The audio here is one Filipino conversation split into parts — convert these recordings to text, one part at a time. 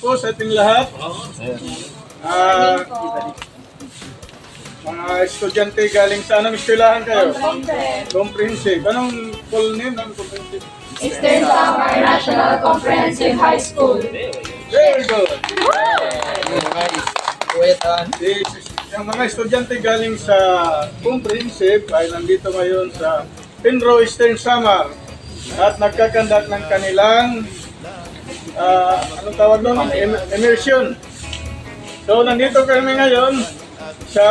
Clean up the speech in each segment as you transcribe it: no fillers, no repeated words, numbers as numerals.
po sa ating lahat. Mga estudyante galing sa anong eskwelahan kayo? Comprehensive. Anong full name ng comprehensive? Eastern Samar National Comprehensive High School. Very good. Yung mga estudyante galing sa comprehensive ay nandito ngayon sa Pinro Eastern Samar at nagkakandak ng kanilang anong tawag doon? Immersion. So nandito kami ngayon sa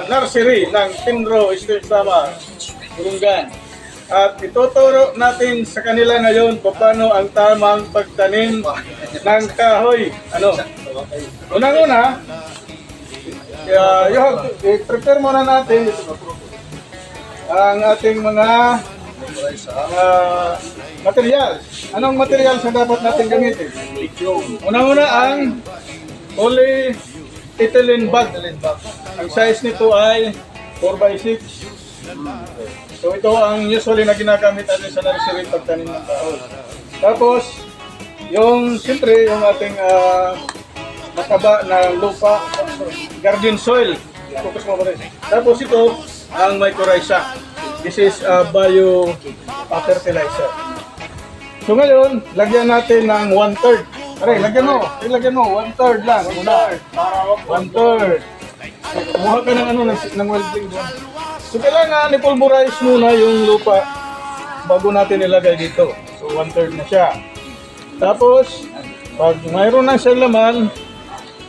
nursery ng Pinro Eastern Samar, Burungan. At ituturo natin sa kanila ngayon kung paano ang tamang pagtanim ng kahoy. Unang-una, i-prepare muna natin ang ating mga materials. Anong materials na dapat natin gamitin? Unang-una ang polyethylene bag. Ang size nito ay 4x6. So ito ang usually na ginagamit natin sa nursery pagtanim ng kahoy. Tapos, siyempre, yung ating mataba na lupa, garden soil. Focus mo ba rin? Tapos ito, ang mycorrhiza. This is bio fertilizer. So ngayon, lagyan natin ng 1/3. Aray, lagyan mo, 1/3 lang. 1/3. Kumuha ka ng welding doon. So kailangan i-pulverize muna yung lupa bago natin ilagay dito. So 1/3 na siya. Tapos, pag mayroon na siyang laman,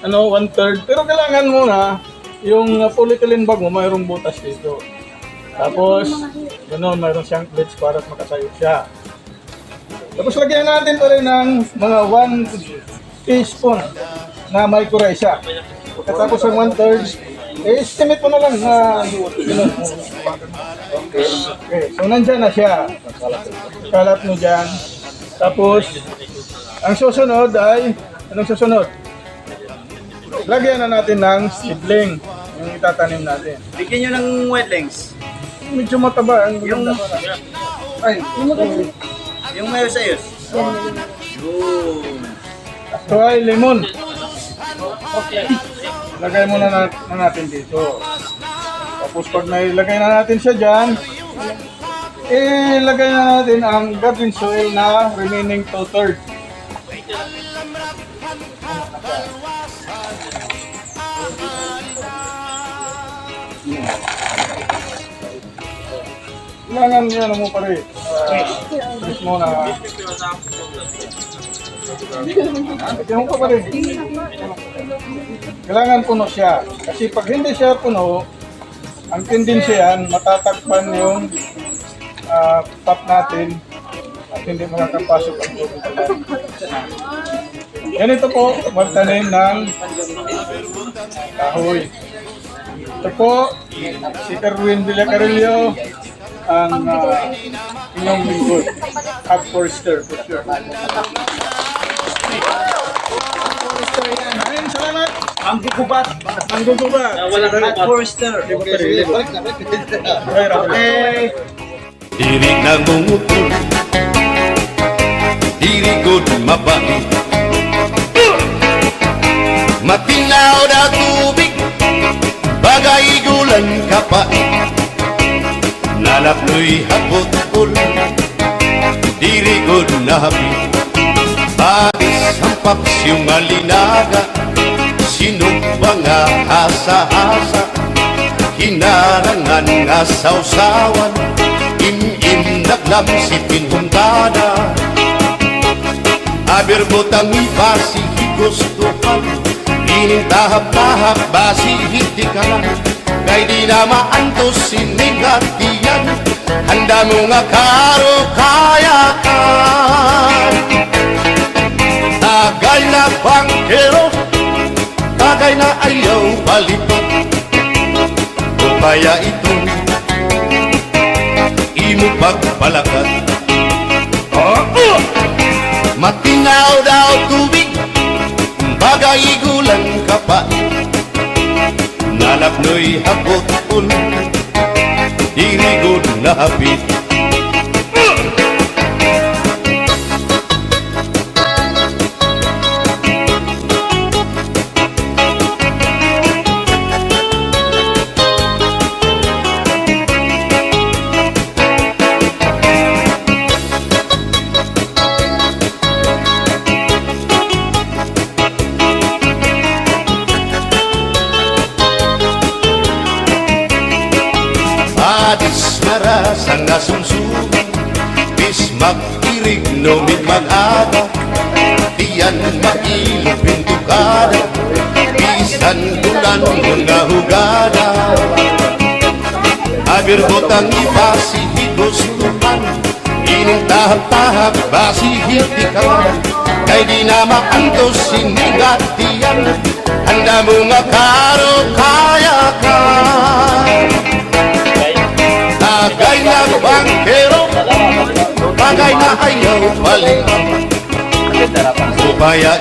1/3. Pero kailangan muna yung polyethylene bag mo, mayroong butas dito. Tapos, mayroon siyang clips para makasayo siya. Tapos lagyan natin pa rin ng mga 1 teaspoon na mycorrhiza. Pagkatapos ng 1/3, estimate mo na lang na okay. So nandyan na siya. Kalat mo dyan. Tapos, ang susunod ay, anong susunod? Lagyan na natin ng seedling, yung itatanim natin. Bigyan nyo ng weddings. Medyo mataba. Yung may sayos. Ito ay lemon. Lagay muna natin dito. Tapos pag nailagay na natin siya dyan, ilagay na natin ang garden soil na remaining 2/3. Kailangan yan mo pa rin. Press mo na. Yan mo pa rin. Kailangan puno siya. Kasi pag hindi siya puno, ang tendency yan, matatakpan yung pot natin at hindi makakapasok ang tubig. Ganito po, magtanim ng kahoy. Ito po, si Erwin Villacarillo, ang inyong lingkod. Hub Forester, for sure. Ayun, salamat! Ang gugubat. Ang gugubat. Hub Forester. Okay. Diri nangungutol, diri good mabait. Matinaw na tubig, bagay gulan kapait. Nalapnoy hapot-ul, diri good nahapit. Agis ang paksiyong malinaga, sinubang nga hasa-hasa. Hinarangan nga sausawan, im-im naglamsipin hundana. Aber botang ibasi higustuhan, inintahap-tahap basi hitikalan. Kay di na maantos sinigatiyan, handa mo nga karo kayakan. Tagay na bangkero, tagay na ayaw balitot. Kaya ito imo pagpalakat. Matinaw daw tubig, bagay gulang kapait. Nalapnoy hapot-ul, dirigod na hapit. sang nasumsuman, bismak irig numit mag-aga, tiyan mailog pintukada, bisan ulan mga hugada. Abir botang ipasi higustuhan, ining tahap-tahap basi hitikan, kay di na makantos sinigatian, handa mo nga karo kaya ka. Tagay na bangkero, tagay na ayaw balik, upaya